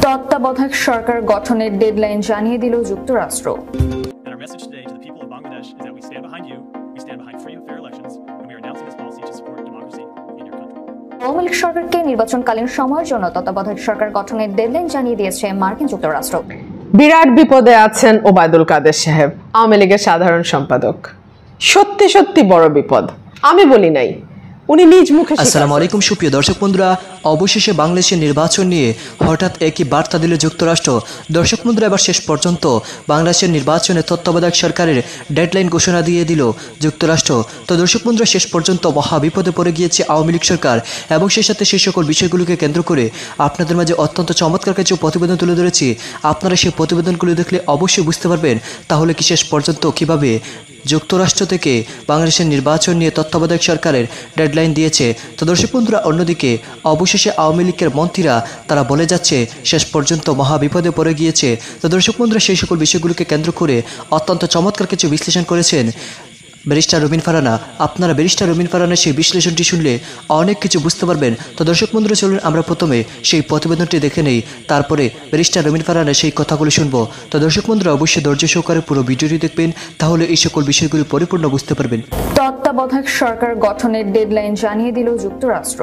তত্ত্বাবধায়ক সরকার গঠনের ডেডলাইন জানিয়ে দিল যুক্তরাষ্ট্র। আওয়ামী লীগ সরকারকে নির্বাচনকালীন সময়ের জন্য তত্ত্বাবধায়ক সরকার গঠনের ডেডলাইন জানিয়ে দিয়েছে মার্কিন যুক্তরাষ্ট্র। বিরাট বিপদে আছেন ওবায়দুল কাদের সাহেব, আওয়ামী লীগের সাধারণ সম্পাদক। সত্যি সত্যি বড় বিপদ, আমি বলি নাই, উনি নিজ মুখে। আসসালামু আলাইকুম সুপ্রিয় দর্শক বন্ধুরা, অবশেষে বাংলাদেশের নির্বাচন নিয়ে হঠাৎ একই বার্তা দিল যুক্তরাষ্ট্র। দর্শক বন্ধুরা, এবার শেষ পর্যন্ত বাংলাদেশের নির্বাচনে তত্ত্বাবধায়ক সরকারের ডেডলাইন ঘোষণা দিয়ে দিল যুক্তরাষ্ট্র। তো দর্শক বন্ধুরা, শেষ পর্যন্ত মহা বিপদে পড়ে গিয়েছে আওয়ামী লীগ সরকার এবং সেই সাথে সেই সকল বিষয়গুলোকে কেন্দ্র করে আপনাদের মাঝে অত্যন্ত চমৎকার কিছু প্রতিবেদন তুলে ধরেছি। আপনারা সেই প্রতিবেদনগুলো দেখলে অবশ্যই বুঝতে পারবেন তাহলে কি শেষ পর্যন্ত কীভাবে যুক্তরাষ্ট্র থেকে বাংলাদেশের নির্বাচন নিয়ে তত্ত্বাবধায়ক সরকারের ডেডলাইন দিয়েছে। তো দর্শক বন্ধুরা, অন্যদিকে অবশেষে আওয়ামী লীগের মন্ত্রীরা তারা বলে যাচ্ছে শেষ পর্যন্ত মহা বিপদে পড়ে গিয়েছে। তো দর্শক বন্ধুরা, সেই সকল বিষয়গুলোকে কেন্দ্র করে অত্যন্ত চমৎকার কিছু বিশ্লেষণ করেছেন ব্যারিস্টার রবিন ফারহানা। আপনারা ব্যারিস্টার রবিন ফারহানার সেই বিশ্লেষণটি শুনলে অনেক কিছু বুঝতে পারবেন। তো দর্শক বন্ধুরা, চলুন আমরা প্রথমে সেই প্রতিবেদনটি দেখে নেই, তারপরে ব্যারিস্টার রবিন ফারহানার সেই কথাগুলো শুনবো। তো দর্শক বন্ধুরা, অবশ্যই ধৈর্য সহকারে পুরো ভিডিওটি দেখবেন, তাহলে এই সকল বিষয়গুলি পরিপূর্ণ বুঝতে পারবেন। তত্ত্বাবধায়ক সরকার গঠনের ডেডলাইন জানিয়ে দিল যুক্তরাষ্ট্র।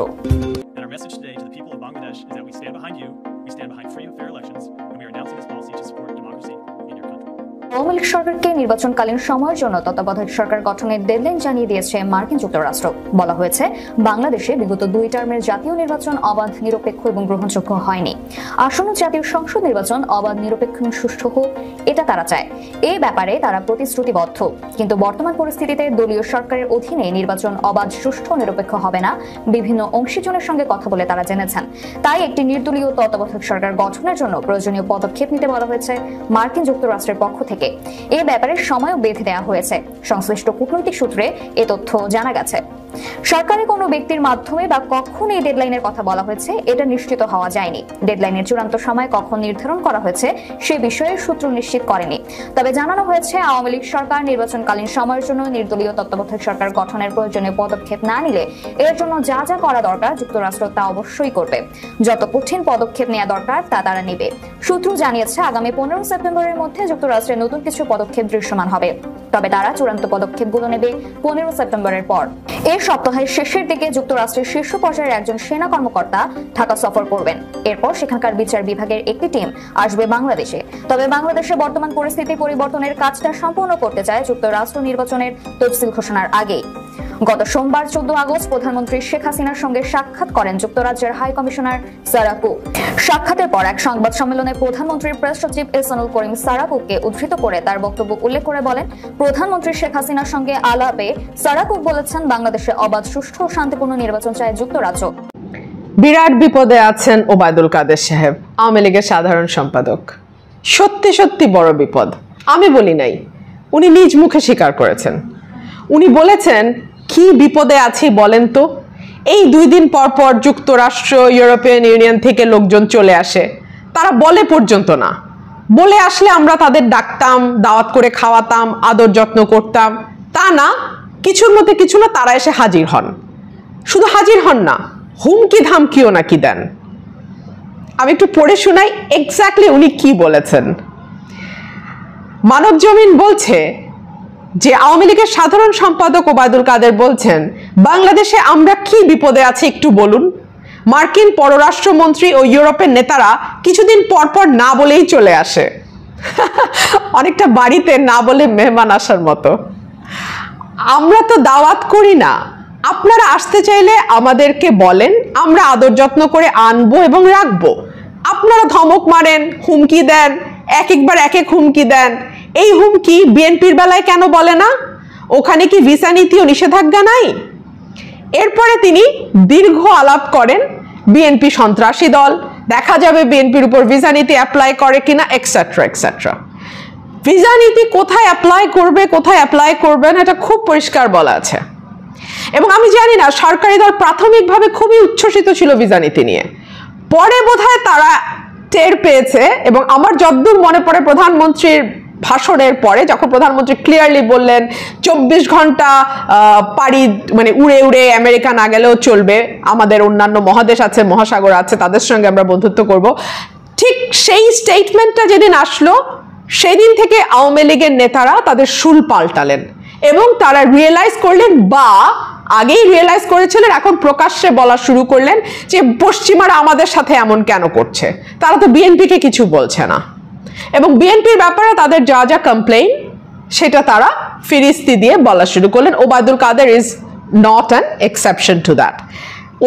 আওয়ামী লীগ সরকারকে নির্বাচনকালীন সময়ের জন্য তত্ত্বাবধায়ক সরকার গঠনের ডেডলাইন জানিয়ে দিয়েছে মার্কিন যুক্তরাষ্ট্র। বলা হয়েছে, বাংলাদেশে বিগত 2 টার্মের জাতীয় নির্বাচন অবাধ, নিরপেক্ষ এবং গ্রহণযোগ্য হয়নি। আসন্ন জাতীয় সংসদ নির্বাচন অবাধ, নিরপেক্ষ এবং সুষ্ঠু হোক, এটা তারা চায়। এই ব্যাপারে তারা প্রতিশ্রুতিবদ্ধ। কিন্তু বর্তমান পরিস্থিতিতে দলীয় সরকারের অধীনে নির্বাচন অবাধ, সুষ্ঠু, নিরপেক্ষ হবে না। বিভিন্ন অংশীজনের সঙ্গে কথা বলে তারা জেনেছেন। তাই একটি নির্দলীয় তত্ত্বাবধায়ক সরকার গঠনের জন্য প্রয়োজনীয় পদক্ষেপ নিতে বলা হয়েছে মার্কিন যুক্তরাষ্ট্রের পক্ষ থেকে। এ ব্যাপারে সময়ও বেঁধে দেওয়া হয়েছে। সংশ্লিষ্ট কূটনৈতিক সূত্রে এ তথ্য জানা গেছে। সরকারি কোনো ব্যক্তির মাধ্যমে বা কখন এই ডেডলাইনের কথা বলা হয়েছে এটা নিশ্চিত হওয়া যায়নি। ডেডলাইনের চূড়ান্ত সময় কখন নির্ধারণ করা হয়েছে সে বিষয়ে সূত্র নিশ্চিত করেনি। তবে জানানো হয়েছে, আওয়ামী লীগ সরকার নির্বাচনকালীন সময়ের জন্য নির্দলীয় তত্ত্বাবধায়ক সরকার গঠনের প্রয়োজনীয় পদক্ষেপ না নিলে এর জন্য যা যা করা দরকার যুক্তরাষ্ট্র তা অবশ্যই করবে। যত কঠিন পদক্ষেপ নেওয়া দরকার তা তারা নেবে। সূত্র জানিয়েছে, আগামী 15 সেপ্টেম্বরের মধ্যে যুক্তরাষ্ট্রে নতুন কিছু পদক্ষেপ দৃশ্যমান হবে। তবে তারা চূড়ান্ত পদক্ষেপগুলো নেবে 15 সেপ্টেম্বরের পর। এই সপ্তাহের শেষের দিকে যুক্তরাষ্ট্রের শীর্ষ পর্যায়ের একজন সেনা কর্মকর্তা ঢাকা সফর করবেন। এরপর সেখানকার বিচার বিভাগের একটি টিম আসবে বাংলাদেশে। তবে বাংলাদেশে বর্তমান পরিস্থিতি পরিবর্তনের কাজটা সম্পূর্ণ করতে চায় যুক্তরাষ্ট্র নির্বাচনের তফসিল ঘোষণার আগেই। গত সোমবার 14 আগস্ট প্রধানমন্ত্রী শেখ হাসিনার সঙ্গে সাক্ষাৎ করেন যুক্তরাজ্যের হাই কমিশনার সারা কুক। সাক্ষাতের পর এক সংবাদ সম্মেলনে প্রধানমন্ত্রীর প্রেস সচিব এহসানুল করিম সারা কুককে উদ্ধৃত করে তার বক্তব্য উল্লেখ করে বলেন, প্রধানমন্ত্রী শেখ হাসিনার সঙ্গে আলাপে সারা কুক বলেছেন, বাংলাদেশে অবাধ, সুষ্ঠু ও শান্তিপূর্ণ নির্বাচন চায় যুক্তরাজ্য। বিরাট বিপদে আছেন ওবায়দুল কাদের সাহেব, আওয়ামী লীগের সাধারণ সম্পাদক। সত্যি সত্যি বড় বিপদ, আমি বলি নাই, উনি নিজ মুখে স্বীকার করেছেন। উনি বলেছেন, কি বিপদে আছি বলেন তো? এই 2 দিন পর পর যুক্তরাষ্ট্র, ইউরোপিয়ান ইউনিয়ন থেকে লোকজন চলে আসে, তারা বলে পর্যন্ত না। বলে আসলে আমরা তাদের ডাকতাম, দাওয়াত করে খাওয়াতাম, আদর যত্ন করতাম, তা না, কিছুর মধ্যে কিছু না, তারা এসে হাজির হন। শুধু হাজির হন না, হুমকি ধামকিও নাকি দেন। আমি একটু পড়ে শোনাই এক্স্যাক্টলি উনি কি বলেছেন। মানব জমিন বলছে যে আওয়ামী লীগের সাধারণ সম্পাদক ওবায়দুল কাদের বলছেন, বাংলাদেশে আমরা কি বিপদে আছি একটু বলুন। মার্কিন পররাষ্ট্রমন্ত্রী ও ইউরোপের নেতারা কিছুদিন পর পর না বলেই চলে আসে। অনেকটা বাড়িতে না বলে মেহমান আসার মতো। আমরা তো দাওয়াত করি না, আপনারা আসতে চাইলে আমাদেরকে বলেন, আমরা আদর যত্ন করে আনবো এবং রাখবো। আপনারা ধমক মারেন, হুমকি দেন, একবার এক এক হুমকি দেন। এই হুমকি বিএনপির বেলায় কেন বলে না? ওখানে কি ভিসা নীতি ও নিষেধাজ্ঞা নাই? এরপরে তিনি দীর্ঘ আলাপ করেন, বিএনপি সন্ত্রাসী দল, দেখা যাবে বিএনপির উপর ভিসা নীতি অ্যাপ্লাই করে কিনা, এক্সেট্রা এক্সেট্রা। ভিসা নীতি কোথায় অ্যাপ্লাই করবে, কোথায় অ্যাপ্লাই করবে না, এটা খুব পরিষ্কার বলা আছে। এবং আমি জানি না, সরকারি দল প্রাথমিকভাবে খুবই উচ্ছ্বসিত ছিল ভিসা নীতি নিয়ে। পরে বোধহয় তারা টের পেয়েছে, এবং আমার যতদূর মনে পড়ে প্রধানমন্ত্রীর ভাষণের পরে যখন প্রধানমন্ত্রী ক্লিয়ারলি বললেন 24 ঘন্টা পাড়ি মানে উড়ে উড়ে আমেরিকা না গেলেও চলবে, আমাদের অন্যান্য মহাদেশ আছে, মহাসাগর আছে, তাদের সঙ্গে আমরা বন্ধুত্ব করব, ঠিক সেই স্টেটমেন্টটা যেদিন আসলো সেদিন থেকে আওয়ামী লীগের নেতারা তাদের শুল পাল্টালেন এবং তারা রিয়েলাইজ করলেন, বা আগেই রিয়েলাইজ করেছিলেন, এখন প্রকাশ্যে বলা শুরু করলেন যে পশ্চিমারা আমাদের সাথে এমন কেন করছে, তারা তো বিএনপিকে কিছু বলছে না। এবং বিএনপির ব্যাপারে তাদের যা যা কমপ্লেইন সেটা তারা ফিরিস্তি দিয়ে বলা শুরু করলেন। Obaidul Quader is not an exception to that.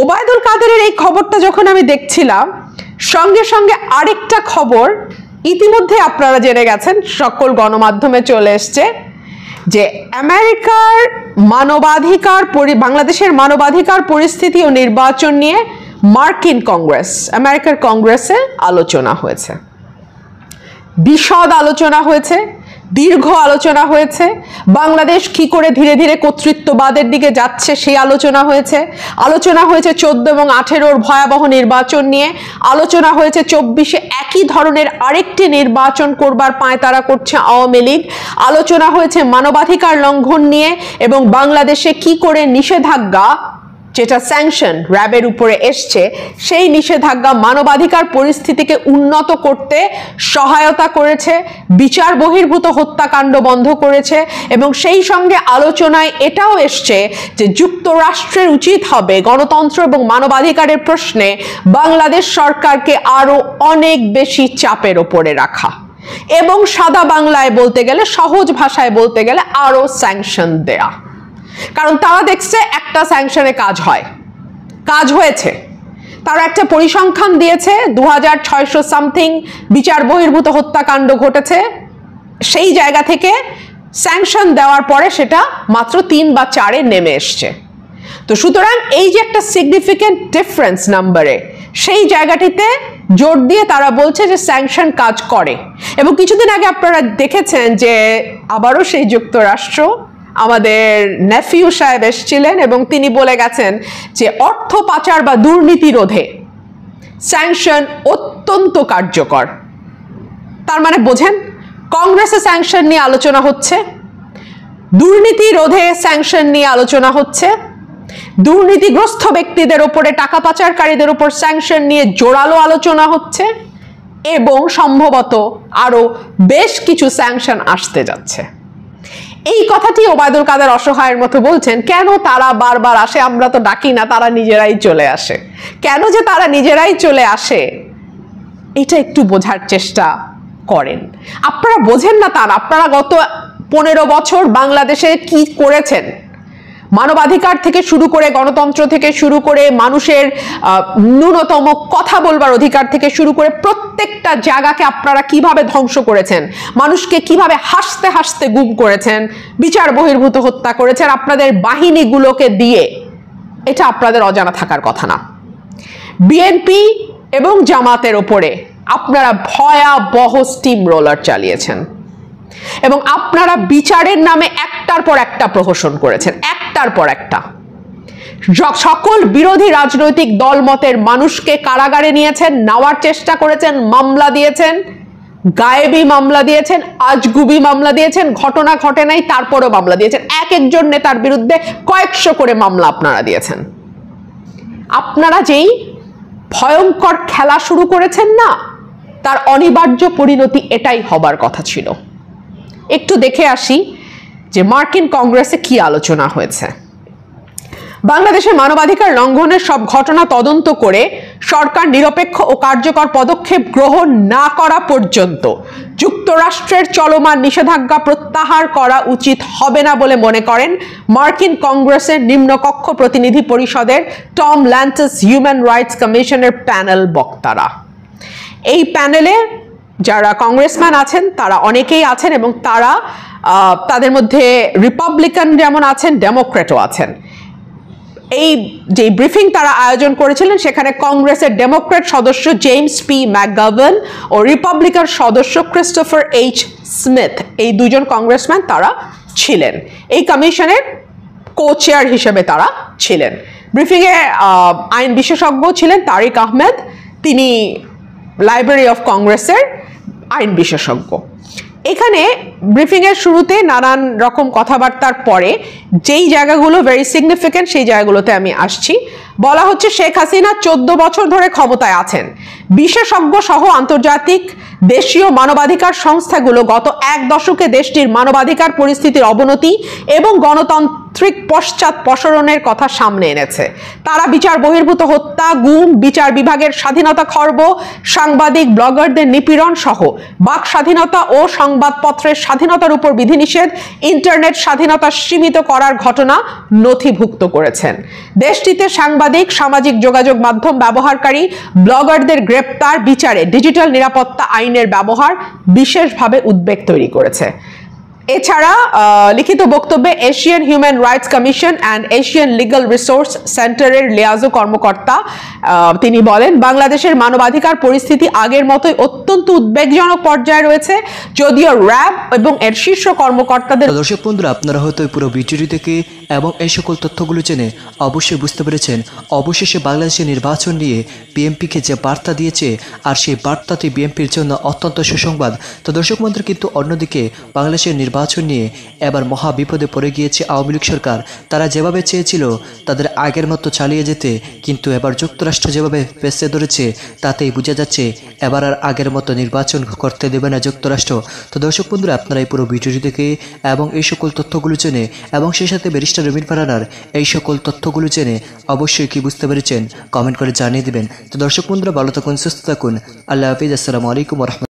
Obaidul কাদেরের এই খবরটা যখন আমি দেখছিলাম, সঙ্গে সঙ্গে আরেকটা খবর ইতিমধ্যে আপনারা জেনে গেছেন, সকল গণমাধ্যমে চলে এসছে, যে আমেরিকার মানবাধিকার বাংলাদেশের মানবাধিকার পরিস্থিতি ও নির্বাচন নিয়ে মার্কিন কংগ্রেস, আমেরিকার কংগ্রেসে আলোচনা হয়েছে, বিশদ আলোচনা হয়েছে, দীর্ঘ আলোচনা হয়েছে। বাংলাদেশ কি করে ধীরে ধীরে কর্তৃত্ববাদের দিকে যাচ্ছে সেই আলোচনা হয়েছে। আলোচনা হয়েছে 14 এবং 18 ভয়াবহ নির্বাচন নিয়ে। আলোচনা হয়েছে 24-এ একই ধরনের আরেকটি নির্বাচন করবার পায়তারা করছে আওয়ামী লীগ। আলোচনা হয়েছে মানবাধিকার লঙ্ঘন নিয়ে এবং বাংলাদেশে কি করে নিষেধাজ্ঞা, যেটা স্যাংশন র্যাবের উপরে এসছে, সেই নিষেধাজ্ঞা মানবাধিকার পরিস্থিতিকে উন্নত করতে সহায়তা করেছে, বিচার বহির্ভূত হত্যাকাণ্ড বন্ধ করেছে। এবং সেই সঙ্গে আলোচনায় এটাও এসছে যে যুক্তরাষ্ট্রের উচিত হবে গণতন্ত্র এবং মানবাধিকারের প্রশ্নে বাংলাদেশ সরকারকে আরো অনেক বেশি চাপের ওপরে রাখা এবং সাদা বাংলায় বলতে গেলে, সহজ ভাষায় বলতে গেলে আরো স্যাংশন দেয়া। কারণ তারা দেখছে একটা স্যাংশনে কাজ হয়, কাজ হয়েছে। তারা একটা পরিসংখ্যান দিয়েছে, 2600 সামথিং বিচার বহির্ভূত হত্যাকাণ্ড ঘটেছে। সেই জায়গা থেকে স্যাংশন দেওয়ার পরে সেটা মাত্র 3 বা 4-এ নেমে এসছে। তো সুতরাং এই যে একটা সিগনিফিক্যান্ট ডিফারেন্স নাম্বারে, সেই জায়গাটিতে জোর দিয়ে তারা বলছে যে স্যাংশন কাজ করে। এবং কিছুদিন আগে আপনারা দেখেছেন যে আবারও সেই যুক্তরাষ্ট্র, আমাদের নেফিউ সাহেব এসেছিলেন এবং তিনি বলে গেছেন যে অর্থ পাচার বা দুর্নীতি রোধে স্যাংশন অত্যন্ত কার্যকর। তার মানে বোঝেন, কংগ্রেসে স্যাংশন নিয়ে আলোচনা হচ্ছে, দুর্নীতি রোধে স্যাংশন নিয়ে আলোচনা হচ্ছে, দুর্নীতিগ্রস্ত ব্যক্তিদের উপরে, টাকা পাচারকারীদের উপর স্যাংশন নিয়ে জোরালো আলোচনা হচ্ছে এবং সম্ভবত আরো বেশ কিছু স্যাংশন আসতে যাচ্ছে। এই কথাটি ওবায়দুল কাদের অসহায়ের মতো বলছেন, কেন তারা বারবার আসে, আমরা তো ডাকি না, তারা নিজেরাই চলে আসে। কেন যে তারা নিজেরাই চলে আসে এটা একটু বোঝার চেষ্টা করেন। আপনারা বোঝেন না তা না, আপনারা গত 15 বছর বাংলাদেশে কি করেছেন, মানবাধিকার থেকে শুরু করে, গণতন্ত্র থেকে শুরু করে, মানুষের ন্যূনতম কথা বলবার অধিকার থেকে শুরু করে প্রত্যেকটা জায়গাকে আপনারা কিভাবে ধ্বংস করেছেন, মানুষকে কিভাবে হাসতে হাসতে গুম করেছেন, বিচার বহির্ভূত হত্যা করেছেন আপনাদের বাহিনীগুলোকে দিয়ে, এটা আপনাদের অজানা থাকার কথা না। বিএনপি এবং জামাতের ওপরে আপনারা ভয়াবহ স্টিম রোলার চালিয়েছেন এবং আপনারা বিচারের নামে একটার পর একটা প্রহসন করেছেন, একটার পর একটা। সকল বিরোধী রাজনৈতিক দলমতের মানুষকে কারাগারে নিয়েছেন, নেওয়ার চেষ্টা করেছেন, মামলা দিয়েছেন, গায়েবী মামলা দিয়েছেন, আজগুবি মামলা দিয়েছেন, ঘটনা ঘটে নাই তারপরও মামলা দিয়েছেন। এক একজন নেতার বিরুদ্ধে কয়েকশো করে মামলা আপনারা দিয়েছেন। আপনারা যেই ভয়ঙ্কর খেলা শুরু করেছেন না, তার অনিবার্য পরিণতি এটাই হবার কথা ছিল। একটু দেখে আসি যে মার্কিন কংগ্রেসে কি আলোচনা হয়েছে। বাংলাদেশের মানবাধিকার লঙ্ঘনের সব ঘটনা তদন্ত করে সরকার নিরপেক্ষ ও কার্যকর পদক্ষেপ গ্রহণ না করা পর্যন্ত যুক্তরাষ্ট্রের চলমান নিষেধাজ্ঞা প্রত্যাহার করা উচিত হবে না বলে মনে করেন মার্কিন কংগ্রেসের নিম্নকক্ষ প্রতিনিধি পরিষদের টম ল্যান্টিস হিউম্যান রাইটস কমিশনের প্যানেল বক্তারা। এই প্যানেলে যারা কংগ্রেসম্যান আছেন তারা অনেকেই আছেন এবং তারা তাদের মধ্যে রিপাবলিকান যেমন আছেন, ডেমোক্রেটও আছেন। এই যে ব্রিফিং তারা আয়োজন করেছিলেন সেখানে কংগ্রেসের ডেমোক্রেট সদস্য জেমস পি ম্যাকগাভান ও রিপাবলিকান সদস্য ক্রিস্টোফার এইচ স্মিথ, এই দুজন কংগ্রেসম্যান তারা ছিলেন। এই কমিশনের কো চেয়ার হিসেবে তারা ছিলেন। ব্রিফিংয়ে আইন বিশেষজ্ঞ ছিলেন তারিক আহমেদ, তিনি লাইব্রেরি অফ কংগ্রেসের আইন বিশেষজ্ঞ। এখানে ব্রিফিংয়ের শুরুতে নানান রকম কথাবার্তার পরে যেই জায়গাগুলো ভেরি সিগনিফিক্যান্ট সেই জায়গাগুলোতে আমি আসছি। বলা হচ্ছে শেখ হাসিনা 14 বছর ধরে ক্ষমতায় আছেন, বিশেষজ্ঞ সহ আন্তর্জাতিক দেশীয় মানবাধিকার সংস্থাগুলো গত এক দশকে দেশটির মানবাধিকার পরিস্থিতির অবনতি এবং গণতান্ত্রিক পশ্চাৎপসরণের কথা সামনে এনেছে। তারা বিচার বহির্ভূত হত্যা, গুম, বিচার বিভাগের স্বাধীনতা খর্ব, সাংবাদিক ব্লগারদের নিপীড়ন সহ বাক স্বাধীনতা ও সংবাদপত্রের স্বাধীনতার উপর বিধিনিষেধ, ইন্টারনেট স্বাধীনতা সীমিত করার ঘটনা নথিভুক্ত করেছেন। দেশটিতে সাংবাদিক, সামাজিক যোগাযোগ মাধ্যম ব্যবহারকারী, ব্লগারদের গ্রেপ্তার, বিচারে ডিজিটাল নিরাপত্তা আইনের ব্যবহার বিশেষভাবে উদ্বেগ তৈরি করেছে। এছাড়া লিখিত বক্তব্যে Asian human rights commission and Asian legal resource সেন্টারের লিয়াজো কর্মকর্তা তিনি বলেন, বাংলাদেশের মানবাধিকার পরিস্থিতি আগের মতোই অত্যন্ত উদ্বেগজনক পর্যায়ে রয়েছে, যদিও র্যাব এবং এর শীর্ষ কর্মকর্তাদের। দর্শক বন্ধুরা, আপনারা হয়তো পুরো ভিডিওটি থেকে এবং এই সকল তথ্যগুলো জেনে অবশ্যই বুঝতে পেরেছেন অবশেষে বাংলাদেশের নির্বাচন নিয়ে বিএনপিকে যে বার্তা দিয়েছে, আর সেই বার্তাটি বিএনপির জন্য অত্যন্ত সুসংবাদ। তো দর্শক বন্ধুরা, কিন্তু অন্যদিকে বাংলাদেশের নির্বাচন নিয়ে এবার মহা বিপদে পড়ে গিয়েছে আওয়ামী লীগ সরকার। তারা যেভাবে চেয়েছিল তাদের আগের মতো চালিয়ে যেতে, কিন্তু এবার যুক্তরাষ্ট্র যেভাবে পেছে ধরেছে তাতেই বোঝা যাচ্ছে এবার আর আগের মতো নির্বাচন করতে দেবে না যুক্তরাষ্ট্র। তো দর্শক বন্ধুরা, আপনারা এই পুরো ভিডিওটি দেখে এবং এই সকল তথ্যগুলো জেনে এবং সেই সাথে ব্যারিস্টার রবিন ফারহানার এই সকল তথ্যগুলো জেনে অবশ্যই কি বুঝতে পেরেছেন কমেন্ট করে জানিয়ে দিবেন। তো দর্শক বন্ধুরা, ভালো থাকুন, সুস্থ থাকুন, আল্লাহ হাফিজ, আসসালামু আলাইকুম ওয়া রাহমাতুল্লাহ।